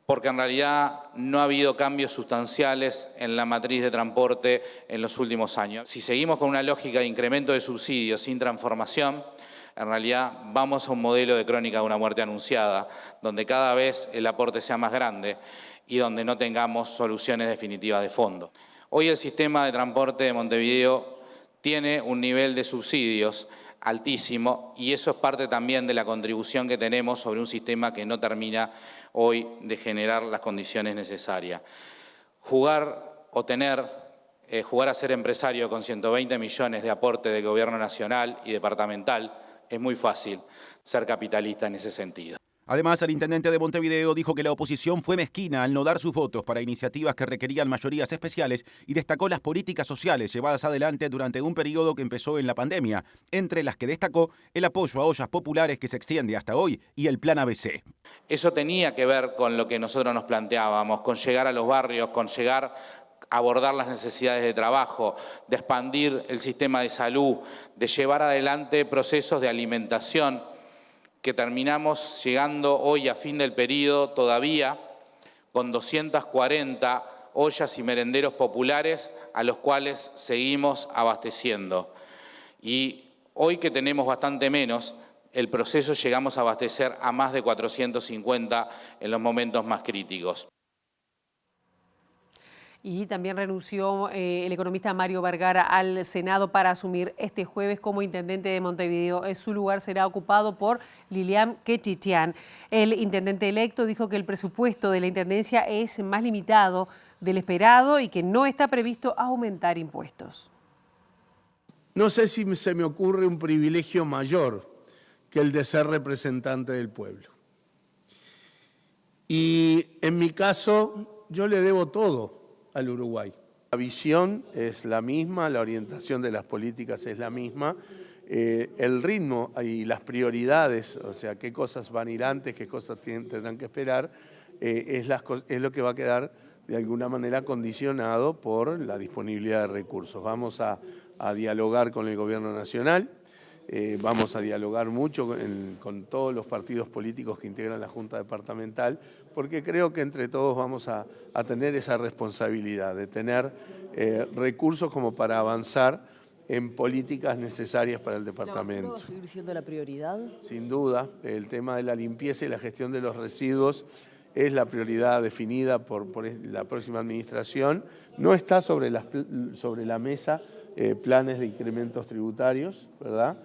porque en realidad no ha habido cambios sustanciales en la matriz de transporte en los últimos años. Si seguimos con una lógica de incremento de subsidios sin transformación, en realidad vamos a un modelo de crónica de una muerte anunciada, donde cada vez el aporte sea más grande y donde no tengamos soluciones definitivas de fondo. Hoy el sistema de transporte de Montevideo tiene un nivel de subsidios altísimo y eso es parte también de la contribución que tenemos sobre un sistema que no termina hoy de generar las condiciones necesarias. Jugar a ser empresario con 120 millones de aporte del gobierno nacional y departamental es muy fácil ser capitalista en ese sentido. Además, el intendente de Montevideo dijo que la oposición fue mezquina al no dar sus votos para iniciativas que requerían mayorías especiales y destacó las políticas sociales llevadas adelante durante un periodo que empezó en la pandemia, entre las que destacó el apoyo a ollas populares que se extiende hasta hoy y el Plan ABC. Eso tenía que ver con lo que nosotros nos planteábamos, con llegar a los barrios, con llegar a abordar las necesidades de trabajo, de expandir el sistema de salud, de llevar adelante procesos de alimentación, que terminamos llegando hoy a fin del periodo todavía con 240 ollas y merenderos populares a los cuales seguimos abasteciendo. Y hoy que tenemos bastante menos, el proceso llegamos a abastecer a más de 450 en los momentos más críticos. Y también renunció el economista Mario Vergara al Senado para asumir este jueves como intendente de Montevideo. Su lugar será ocupado por Lilian Quechichian. El intendente electo dijo que el presupuesto de la intendencia es más limitado del esperado y que no está previsto aumentar impuestos. No sé si se me ocurre un privilegio mayor que el de ser representante del pueblo. Y en mi caso, yo le debo todo al Uruguay. La visión es la misma, la orientación de las políticas es la misma, el ritmo y las prioridades, o sea, qué cosas van a ir antes, qué cosas tendrán que esperar, es lo que va a quedar de alguna manera condicionado por la disponibilidad de recursos. Vamos a dialogar con el Gobierno Nacional, vamos a dialogar mucho con todos los partidos políticos que integran la Junta Departamental, porque creo que entre todos vamos a tener esa responsabilidad de tener recursos como para avanzar en políticas necesarias para el departamento. ¿Va a seguir siendo la prioridad? Sin duda, el tema de la limpieza y la gestión de los residuos es la prioridad definida por la próxima administración. No está sobre la mesa planes de incrementos tributarios, ¿verdad?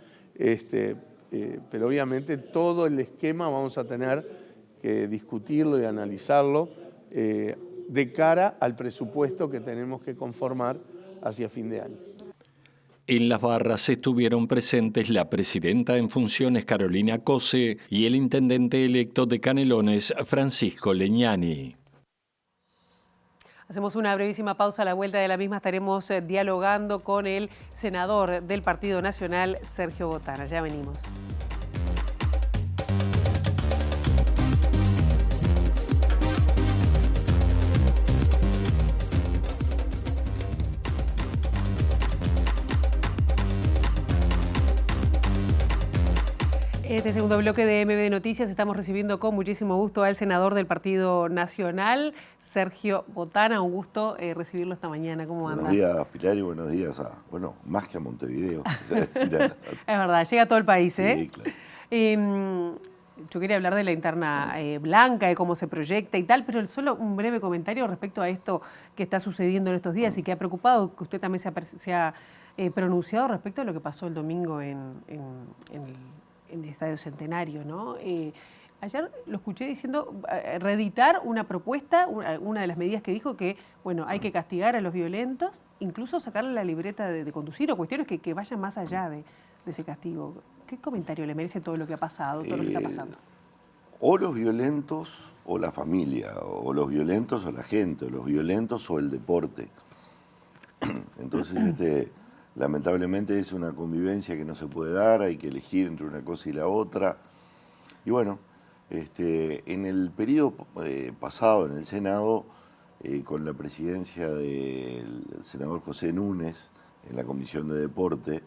Pero obviamente todo el esquema vamos a tener que discutirlo y analizarlo de cara al presupuesto que tenemos que conformar hacia fin de año. En las barras estuvieron presentes la presidenta en funciones Carolina Cose y el intendente electo de Canelones, Francisco Leñani. Hacemos una brevísima pausa. A la vuelta de la misma estaremos dialogando con el senador del Partido Nacional, Sergio Botana. Ya venimos. En este segundo bloque de MB Noticias estamos recibiendo con muchísimo gusto al senador del Partido Nacional, Sergio Botana. Un gusto recibirlo esta mañana. ¿Cómo anda? Buenos días, Pilar, y buenos días más que a Montevideo. Es verdad, llega a todo el país, ¿eh? Sí, claro. Yo quería hablar de la interna blanca, de cómo se proyecta y tal, pero solo un breve comentario respecto a esto que está sucediendo en estos días y que ha preocupado, que usted también se ha pronunciado respecto a lo que pasó el domingo en el Estadio Centenario, ¿no? Ayer lo escuché diciendo reeditar una propuesta, una de las medidas que dijo que, bueno, hay que castigar a los violentos, incluso sacarle la libreta de conducir o cuestiones que vayan más allá de ese castigo. ¿Qué comentario le merece todo lo que ha pasado, todo lo que está pasando? O los violentos o la familia, o los violentos o la gente, o los violentos o el deporte. Entonces, lamentablemente es una convivencia que no se puede dar, hay que elegir entre una cosa y la otra. Y bueno, en el periodo pasado en el Senado, con la presidencia del senador José Núñez en la Comisión de Deporte,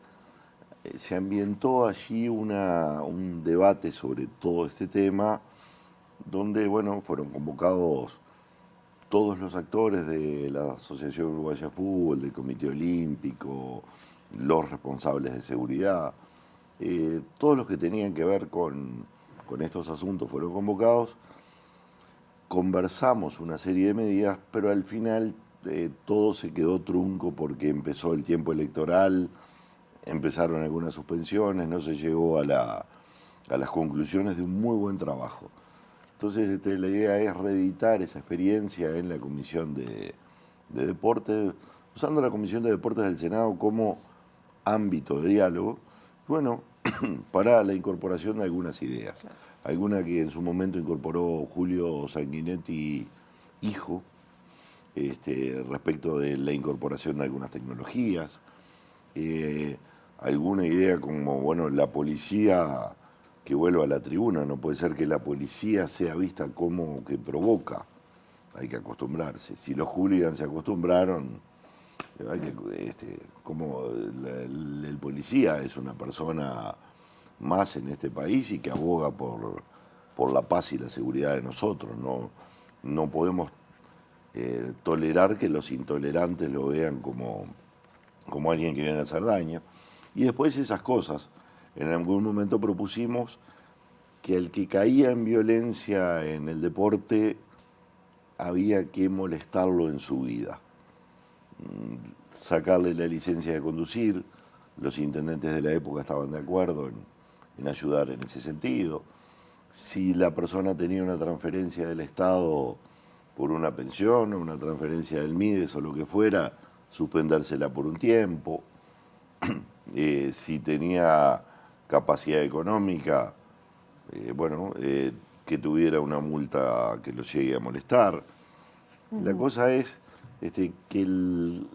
se ambientó allí un debate sobre todo este tema, donde bueno, fueron convocados todos los actores de la Asociación Uruguaya de Fútbol, del Comité Olímpico, los responsables de seguridad, todos los que tenían que ver con estos asuntos fueron convocados. Conversamos una serie de medidas, pero al final todo se quedó trunco porque empezó el tiempo electoral, empezaron algunas suspensiones, no se llegó a las conclusiones de un muy buen trabajo. Entonces la idea es reeditar esa experiencia en la Comisión de Deportes, usando la Comisión de Deportes del Senado como ámbito de diálogo, bueno, para la incorporación de algunas ideas. Alguna que en su momento incorporó Julio Sanguinetti, hijo, respecto de la incorporación de algunas tecnologías. Alguna idea como, bueno, la policía que vuelva a la tribuna. No puede ser que la policía sea vista como que provoca. Hay que acostumbrarse. Si los hooligans se acostumbraron, hay que, como el policía es una persona más en este país y que aboga por la paz y la seguridad de nosotros. No podemos tolerar que los intolerantes lo vean como alguien que viene a hacer daño. Y después esas cosas. En algún momento propusimos que el que caía en violencia en el deporte había que molestarlo en su vida. Sacarle la licencia de conducir. Los intendentes de la época estaban de acuerdo en ayudar en ese sentido. Si la persona tenía una transferencia del Estado por una pensión o una transferencia del MIDES o lo que fuera, suspendérsela por un tiempo. Si tenía capacidad económica, que tuviera una multa que lo llegue a molestar. La cosa es que el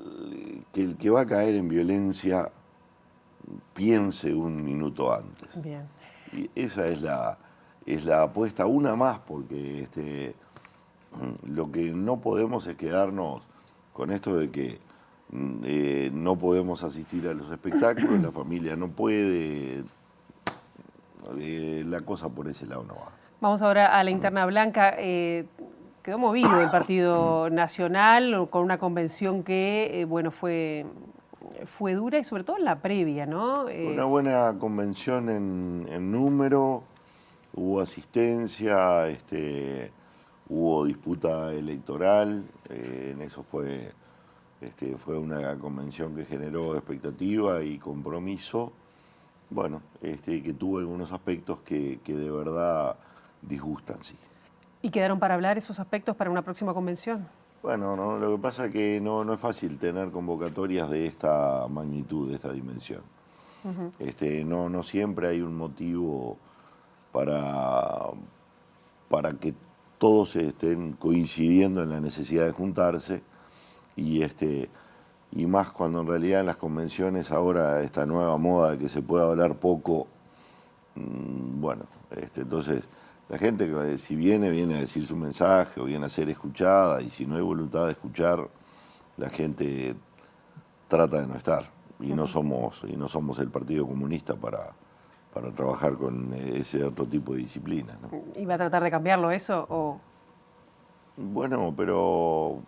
que va a caer en violencia piense un minuto antes. Bien. Y esa es la apuesta, una más, porque lo que no podemos es quedarnos con esto de que no podemos asistir a los espectáculos, la familia no puede, la cosa por ese lado no va. Vamos ahora a la interna blanca. Quedó movido el Partido Nacional con una convención que, fue dura y sobre todo en la previa, ¿no? Una buena convención en número, hubo asistencia, hubo disputa electoral, en eso fue una convención que generó expectativa y compromiso, que tuvo algunos aspectos que de verdad disgustan, sí. ¿Y quedaron para hablar esos aspectos para una próxima convención? Bueno, no, lo que pasa es que no es fácil tener convocatorias de esta magnitud, de esta dimensión. No siempre hay un motivo para que todos estén coincidiendo en la necesidad de juntarse y más cuando en realidad en las convenciones ahora esta nueva moda de que se puede hablar poco, entonces la gente que si viene a decir su mensaje o viene a ser escuchada, y si no hay voluntad de escuchar, la gente trata de no estar. Y no somos el Partido Comunista para trabajar con ese otro tipo de disciplina, ¿no? ¿Y va a tratar de cambiarlo eso o...? Bueno, pero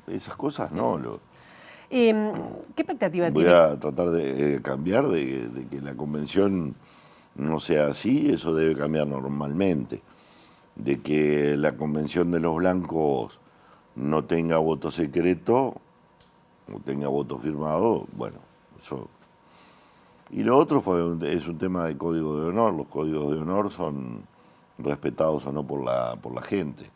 esas cosas no. ¿Qué expectativa Voy tiene? a tratar de cambiar, de que la convención no sea así, eso debe cambiar normalmente. De que la convención de los blancos no tenga voto secreto o tenga voto firmado, Eso. Y lo otro es un tema de código de honor. Los códigos de honor son respetados o no por la gente.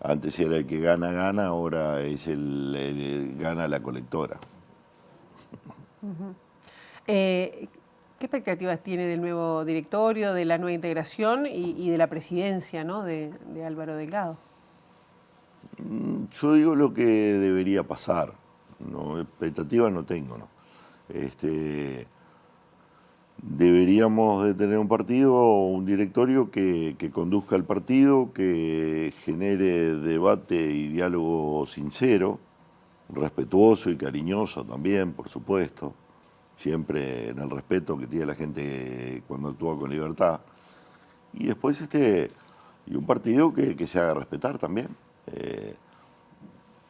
Antes era el que gana, gana, ahora es el gana la colectora. ¿Qué expectativas tiene del nuevo directorio, de la nueva integración y de la presidencia, ¿no?, de Álvaro Delgado? Yo digo lo que debería pasar. No, expectativas no tengo, ¿no? Deberíamos de tener un partido o un directorio que conduzca el partido, que genere debate y diálogo sincero, respetuoso y cariñoso también, por supuesto, siempre en el respeto que tiene la gente cuando actúa con libertad. Y después y un partido que se haga respetar también,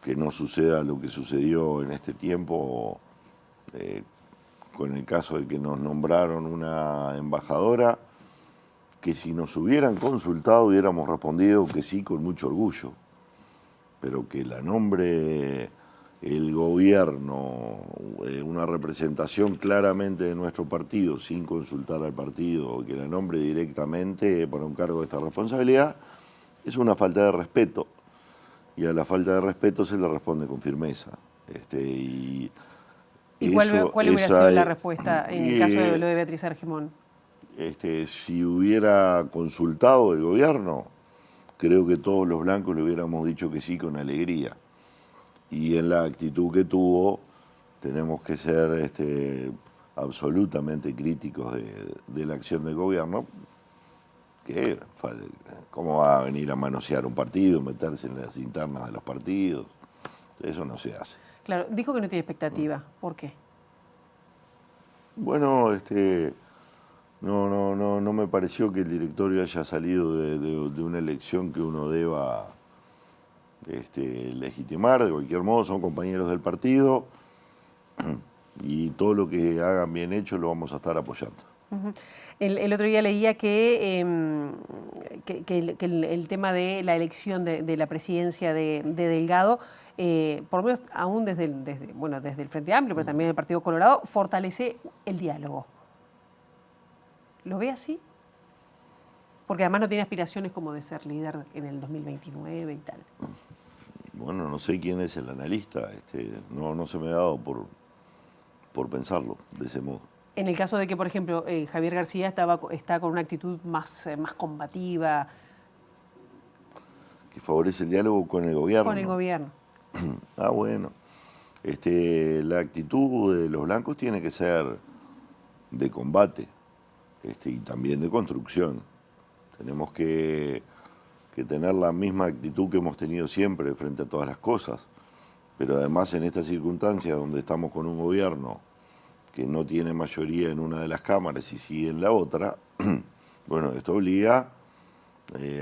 que no suceda lo que sucedió en este tiempo, con el caso de que nos nombraron una embajadora, que si nos hubieran consultado hubiéramos respondido que sí con mucho orgullo, pero que la nombre el gobierno, una representación claramente de nuestro partido sin consultar al partido, que la nombre directamente para un cargo de esta responsabilidad, es una falta de respeto, y a la falta de respeto se le responde con firmeza. ¿Y cuál hubiera sido la respuesta en el caso de lo de Beatriz Argimón? Si hubiera consultado el gobierno, creo que todos los blancos le hubiéramos dicho que sí con alegría. Y en la actitud que tuvo, tenemos que ser absolutamente críticos de la acción del gobierno. ¿Cómo va a venir a manosear un partido, meterse en las internas de los partidos? Eso no se hace. Claro, dijo que no tiene expectativa. ¿Por qué? Bueno, no me pareció que el directorio haya salido de una elección que uno deba legitimar. De cualquier modo, son compañeros del partido y todo lo que hagan bien hecho lo vamos a estar apoyando. El otro día leía que el tema de la elección de la presidencia de Delgado, por lo menos aún desde el Frente Amplio, pero también el Partido Colorado, fortalece el diálogo. ¿Lo ve así? Porque además no tiene aspiraciones como de ser líder en el 2029 y tal. Bueno, no sé quién es el analista, no se me ha dado por pensarlo de ese modo. En el caso de que, por ejemplo, Javier García está con una actitud más combativa. Que favorece el diálogo con el gobierno. Con el gobierno. Bueno. La actitud de los blancos tiene que ser de combate y también de construcción. Tenemos que tener la misma actitud que hemos tenido siempre frente a todas las cosas, pero además en estas circunstancias donde estamos con un gobierno que no tiene mayoría en una de las cámaras y sí en la otra, bueno, esto obliga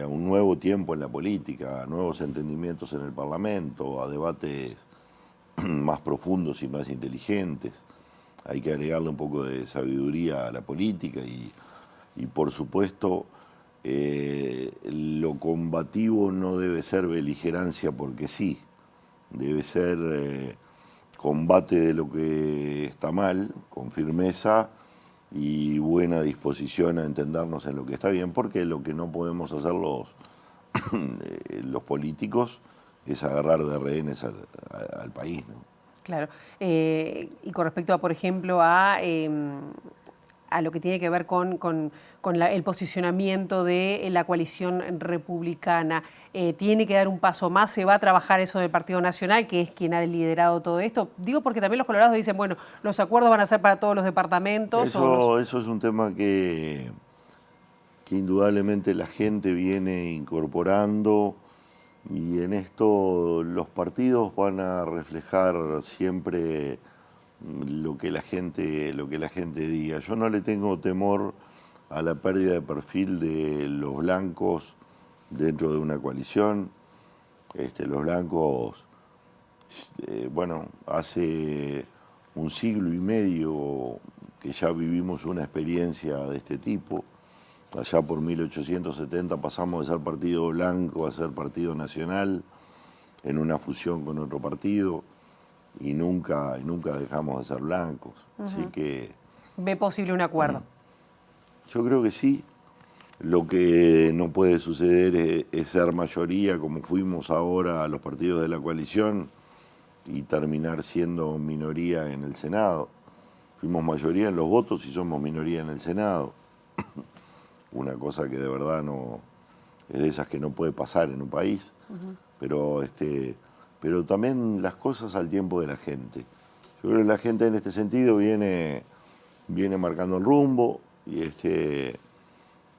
a un nuevo tiempo en la política, a nuevos entendimientos en el Parlamento, a debates más profundos y más inteligentes. Hay que agregarle un poco de sabiduría a la política y por supuesto, lo combativo no debe ser beligerancia porque sí, debe ser combate de lo que está mal, con firmeza y buena disposición a entendernos en lo que está bien, porque lo que no podemos hacer los políticos es agarrar de rehenes al país, ¿no? Claro. Y con respecto a, por ejemplo, a lo que tiene que ver con el posicionamiento de la coalición republicana, tiene que dar un paso más, se va a trabajar eso del Partido Nacional, que es quien ha liderado todo esto. Digo porque también los colorados dicen, bueno, los acuerdos van a ser para todos los departamentos. Eso es un tema que indudablemente la gente viene incorporando, y en esto los partidos van a reflejar siempre lo que la gente diga. Yo no le tengo temor a la pérdida de perfil de los blancos dentro de una coalición. Los blancos, hace un siglo y medio que ya vivimos una experiencia de este tipo. Allá por 1870 pasamos de ser partido blanco a ser partido nacional en una fusión con otro partido. y nunca dejamos de ser blancos. Así que ¿Ve posible un acuerdo? yo creo que sí. Lo que no puede suceder es ser mayoría, como fuimos ahora a los partidos de la coalición, y terminar siendo minoría en el Senado. Fuimos mayoría en los votos y somos minoría en el Senado. Una cosa que de verdad no es de esas que no puede pasar en un país. Pero también las cosas al tiempo de la gente. Yo creo que la gente en este sentido viene marcando el rumbo y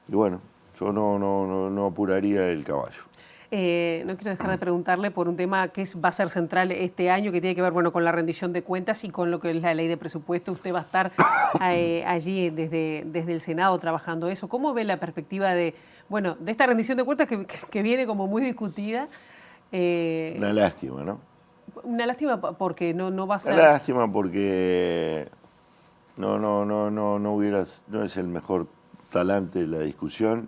bueno, yo no apuraría el caballo. No quiero dejar de preguntarle por un tema que va a ser central este año, que tiene que ver con la rendición de cuentas y con lo que es la ley de presupuesto. Usted va a estar allí desde el Senado trabajando eso. ¿Cómo ve la perspectiva de esta rendición de cuentas que viene como muy discutida? Una lástima, ¿no? Una lástima porque no va a ser... Una lástima porque no es el mejor talante de la discusión.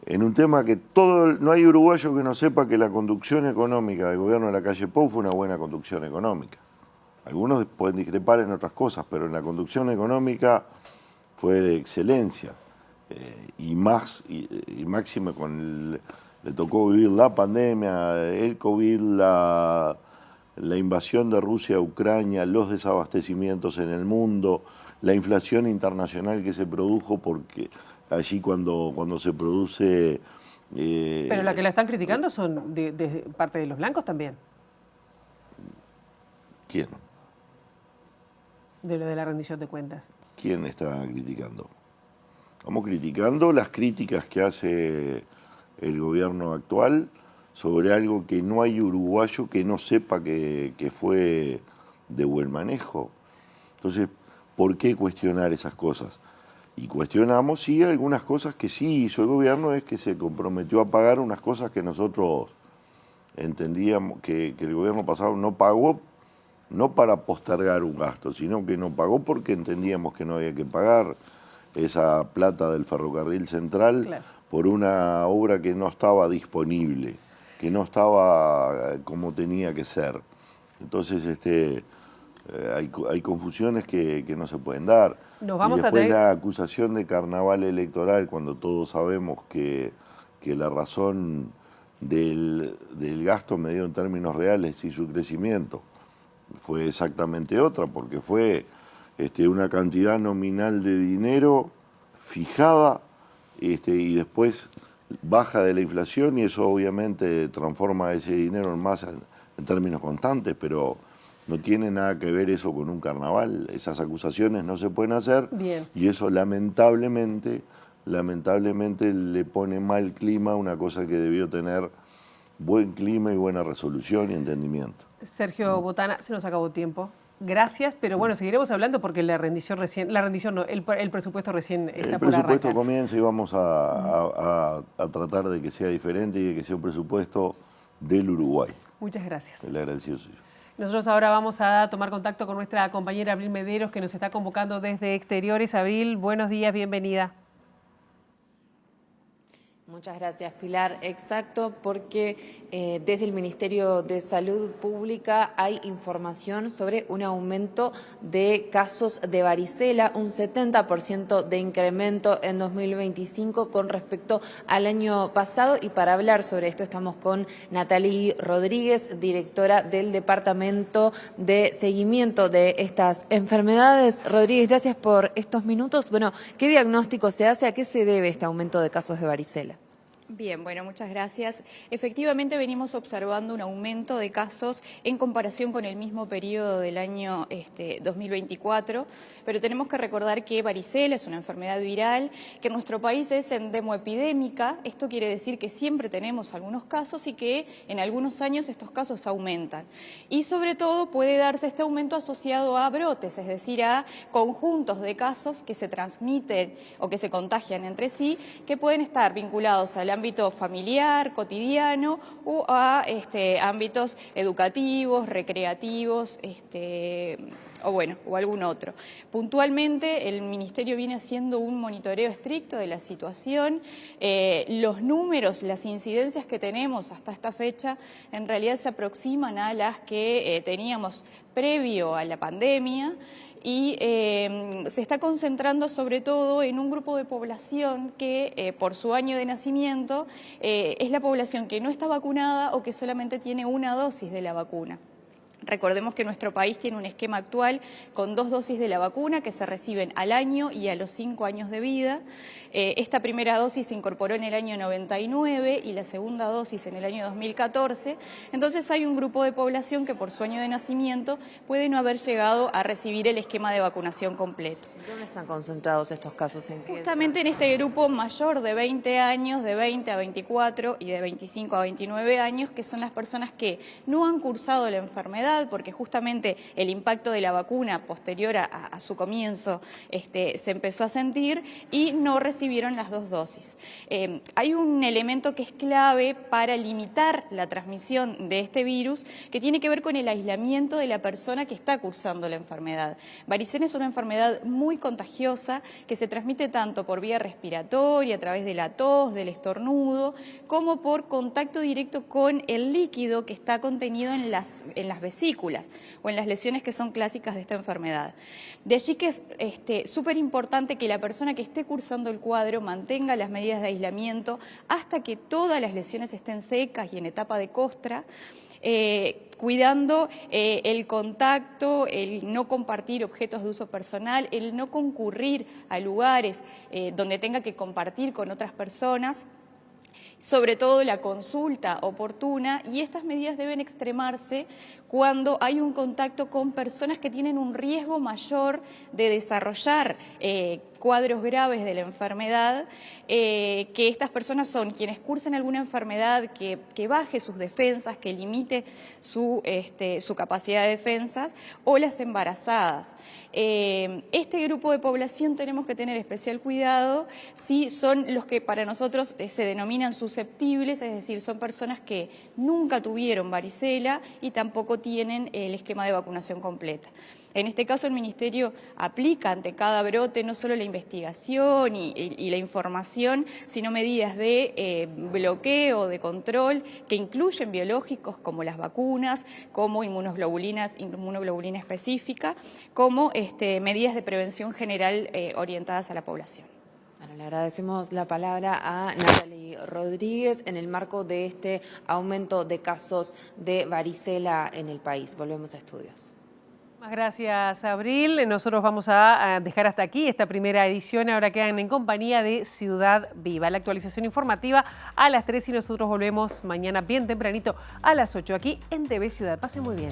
En un tema que no hay uruguayo que no sepa que la conducción económica del gobierno de la calle Pou fue una buena conducción económica. Algunos pueden discrepar en otras cosas, pero en la conducción económica fue de excelencia. Y máxima le tocó vivir la pandemia, el COVID, la invasión de Rusia a Ucrania, los desabastecimientos en el mundo, la inflación internacional que se produjo porque allí cuando se produce... Pero la que la están criticando son de parte de los blancos también. ¿Quién? De lo de la rendición de cuentas. ¿Quién está criticando? Estamos criticando las críticas que hace el gobierno actual sobre algo que no hay uruguayo que no sepa que fue de buen manejo. Entonces, ¿por qué cuestionar esas cosas? Y cuestionamos, sí, algunas cosas que sí hizo el gobierno, es que se comprometió a pagar unas cosas que nosotros entendíamos que el gobierno pasado no pagó, no para postergar un gasto, sino que no pagó porque entendíamos que no había que pagar esa plata del ferrocarril central, claro, por una obra que no estaba disponible, que no estaba como tenía que ser. Entonces, hay confusiones que no se pueden dar. Nos vamos y después a tener... la acusación de carnaval electoral, cuando todos sabemos que la razón del gasto medido en términos reales y su crecimiento fue exactamente otra, porque fue una cantidad nominal de dinero fijada y después baja de la inflación, y eso obviamente transforma ese dinero en masa en términos constantes, pero no tiene nada que ver eso con un carnaval. Esas acusaciones no se pueden hacer. Bien. Y eso lamentablemente le pone mal clima a una cosa que debió tener buen clima y buena resolución y entendimiento. Sergio Botana, se nos acabó el tiempo. Gracias, pero bueno, seguiremos hablando porque el presupuesto recién está por arrancar. El presupuesto comienza y vamos a tratar de que sea diferente y de que sea un presupuesto del Uruguay. Muchas gracias. El agradecido soy yo. Nosotros ahora vamos a tomar contacto con nuestra compañera Abril Mederos, que nos está convocando desde Exteriores. Abril, buenos días, bienvenida. Muchas gracias, Pilar. Exacto, porque desde el Ministerio de Salud Pública hay información sobre un aumento de casos de varicela, un 70% de incremento en 2025 con respecto al año pasado. Y para hablar sobre esto estamos con Natalie Rodríguez, directora del Departamento de Seguimiento de estas enfermedades. Rodríguez, gracias por estos minutos. Bueno, ¿qué diagnóstico se hace? ¿A qué se debe este aumento de casos de varicela? Bien, bueno, muchas gracias. Efectivamente venimos observando un aumento de casos en comparación con el mismo periodo del año 2024, pero tenemos que recordar que varicela es una enfermedad viral, que en nuestro país es endemioepidémica. Esto quiere decir que siempre tenemos algunos casos y que en algunos años estos casos aumentan. Y sobre todo puede darse este aumento asociado a brotes, es decir, a conjuntos de casos que se transmiten o que se contagian entre sí, que pueden estar vinculados a la ámbito familiar, cotidiano, o a ámbitos educativos, recreativos, o algún otro. Puntualmente, el Ministerio viene haciendo un monitoreo estricto de la situación. Los números, las incidencias que tenemos hasta esta fecha, en realidad se aproximan a las que teníamos previo a la pandemia, y se está concentrando sobre todo en un grupo de población que por su año de nacimiento es la población que no está vacunada o que solamente tiene una dosis de la vacuna. Recordemos que nuestro país tiene un esquema actual con 2 dosis de la vacuna que se reciben al año y a los 5 años de vida. Esta primera dosis se incorporó en el año 99 y la segunda dosis en el año 2014. Entonces hay un grupo de población que por su año de nacimiento puede no haber llegado a recibir el esquema de vacunación completo. ¿Dónde están concentrados estos casos? Justamente en este grupo mayor de 20 años, de 20 a 24 y de 25 a 29 años, que son las personas que no han cursado la enfermedad, porque justamente el impacto de la vacuna posterior a su comienzo se empezó a sentir y no recibieron las 2 dosis. Hay un elemento que es clave para limitar la transmisión de este virus, que tiene que ver con el aislamiento de la persona que está cursando la enfermedad. Varicela es una enfermedad muy contagiosa que se transmite tanto por vía respiratoria, a través de la tos, del estornudo, como por contacto directo con el líquido que está contenido en las vesículas o en las lesiones que son clásicas de esta enfermedad. De allí que es súper importante que la persona que esté cursando el cuadro mantenga las medidas de aislamiento hasta que todas las lesiones estén secas y en etapa de costra, cuidando el contacto, el no compartir objetos de uso personal, el no concurrir a lugares donde tenga que compartir con otras personas, sobre todo la consulta oportuna, y estas medidas deben extremarse cuando hay un contacto con personas que tienen un riesgo mayor de desarrollar cuadros graves de la enfermedad, que estas personas son quienes cursen alguna enfermedad que baje sus defensas, que limite su capacidad de defensas, o las embarazadas. Este grupo de población tenemos que tener especial cuidado si son los que para nosotros se denominan susceptibles, es decir, son personas que nunca tuvieron varicela y tampoco tienen el esquema de vacunación completa. En este caso, el Ministerio aplica ante cada brote no solo la investigación y la información, sino medidas de bloqueo, de control, que incluyen biológicos como las vacunas, como inmunoglobulina específica, como medidas de prevención general orientadas a la población. Bueno, le agradecemos la palabra a Natalie Rodríguez en el marco de este aumento de casos de varicela en el país. Volvemos a estudios. Muchas gracias, Abril. Nosotros vamos a dejar hasta aquí esta primera edición. Ahora quedan en compañía de Ciudad Viva. La actualización informativa a las 3 y nosotros volvemos mañana bien tempranito a las 8 aquí en TV Ciudad. Pasen muy bien.